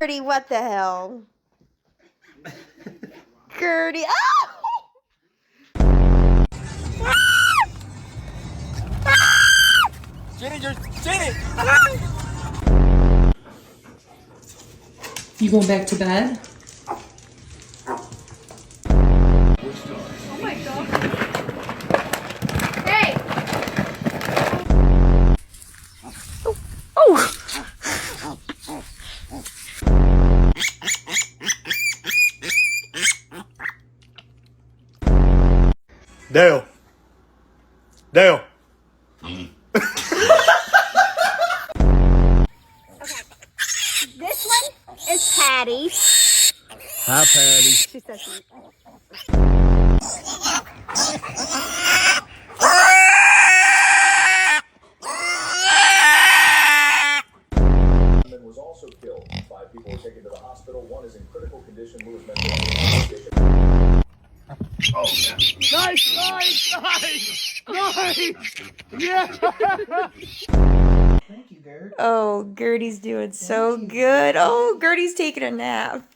Gertie, what the hell? Gertie, oh! Jenny, Jenny! You going back to bed? Oh my god. Hey! Oh! Dale. Dale. This one is Patty. Hi, Patty. She's so cute. Was also killed. 5 people were taken to the hospital. 1 is in critical condition. Who is mental. Oh, yeah. Nice! Yeah! Thank you, Gert. Oh, Gertie's doing so good. Oh, Gertie's taking a nap.